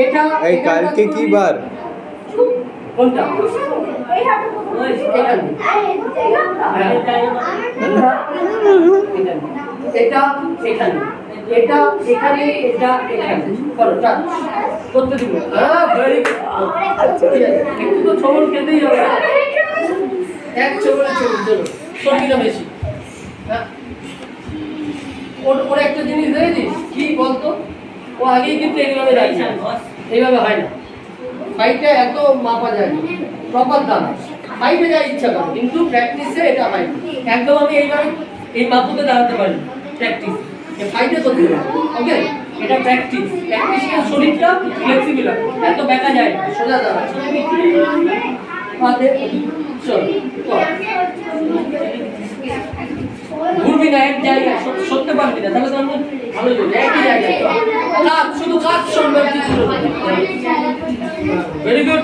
এটা এই কালকে কি বার? কোনটা? এটা এখানে, এটা এখানে, এটা এখানে করো টাচ করতে দিব। Very good. একটু তো ছবল খেতেই হবে, এক ছবলে ছবল। চলো সঙ্গীটা বেশি। ওর একটা জিনিস দেখেছিস কি বলতো, ও আগেই কিন্তু এইভাবে দাঁড়িয়ে, এইভাবে হয় না। ফাইটে এত মাপা যায় না, প্রপার দাম ফাইটে যা ইচ্ছা করো, কিন্তু প্র্যাকটিসে এটা হয় একদম। আমি এইভাবে এই মাপুতে দাঁড়াতে পারি প্র্যাকটিস, ফাইটে করতে হবে। ওকে, এটা প্র্যাকটিস। প্র্যাকটিসে শরীরটা ফ্লেক্সিবল হয়, এত বেঁকা যায় না, সোজা দাঁড়ায়। চল ঘুরবি না এক জায়গায়, সরতে পারবি না, তাহলে তো আমি ভালো চলবে। একই জায়গায় কাজ, শুধু কাজ সম্ভব কিছু। Very good.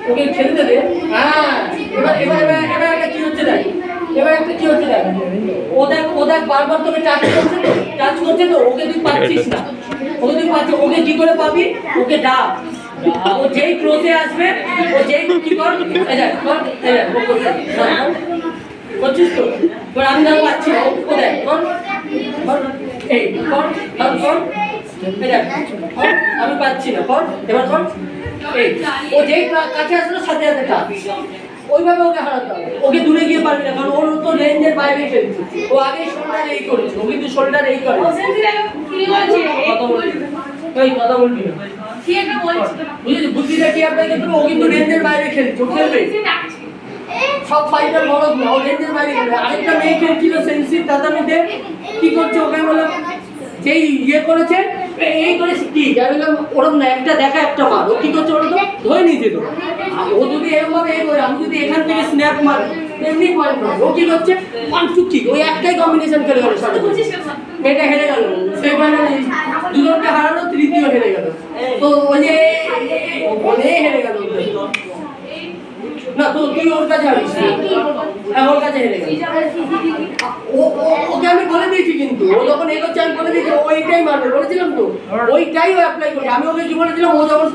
ওকে খেলতে দে। হ্যাঁ, এবার এবার এবার এবার একটা কি হচ্ছে দেখ, এবার একটা কি হচ্ছে দেখ, ওদের বারবার তোকে টাচ করছে তো ওকে তুই পাচ্ছিস না। ওকে তুই পাচ্ছিস, ওকে কি করে পাবি? ওকে ডাক। ও যেই ক্রসে আসবে, ও যেই কি কর, করছিস তো। এবার আমি না পাচ্ছি না, ও দেখ কর, এই কর, আমি পাচ্ছি না, কর এবার কর। এই ও যেই কাছে আসলো সাথে সাথে টাচ, ওইভাবে ওকে হারাতে হবে। ওকে দূরে গিয়ে পারবি না, কারণ ওর তো রেঞ্জের বাইরে খেলছে। ও আগে শোল্ডার এই করেছে, ও কিন্তু শোল্ডার এই করে। কথা বলবি না, বুঝলি? বুদ্ধিটা কি আপনাকে? ও কিন্তু রেঞ্জের বাইরে খেলছে, ও খেলবে সব ফাইটার বড় না, ও রেঞ্জের বাইরে খেলবে। আরেকটা মেয়ে খেলছিল সেন্সিভ দাদামিতে, কি করছে ওকে বললাম, যেই ইয়ে করেছে এই করে কি আমি বললাম ওরম না, একটা দেখা একটা মার। ও কি করছে ওরা তো ধরে নিতে তো, ও যদি এরকম ভাবে এই করে, আমি যদি এখান থেকে স্ন্যাপ মারি এমনি পয়েন্ট মারি। ও কি করছে ওয়ান টু কিক, ওই একটাই কম্বিনেশন করে গেল, মেয়েটা হেরে গেল। সেইখানে দুজনকে হারালো, তৃতীয় হেরে গেল। তো ওই যে হেরে গেল না, তো তুই ওর কাছে হারিস। হ্যাঁ, ওর কাছে হেরে গেল। ওকে আমি বলে দিয়েছি, কিন্তু ও যখন এগোচ্ছে আমি বলে দিয়েছি ওইটাই মারবে বলেছিলাম তো, ওইটাই ও অ্যাপ্লাই করছে। আমি ওকে কি বলেছিলাম, ও যখন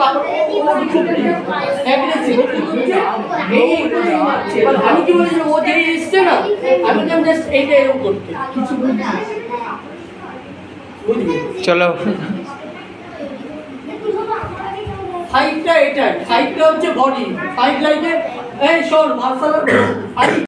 আমি কি বলেছিলাম, ও যেই এসছে না, আমি বললাম জাস্ট এইটা এরকম করতে। চলো ফাইটটা এটাই, ফাইটটা হচ্ছে বডি ফাইট। লাইকে এই শোন মার্শাল আর্ট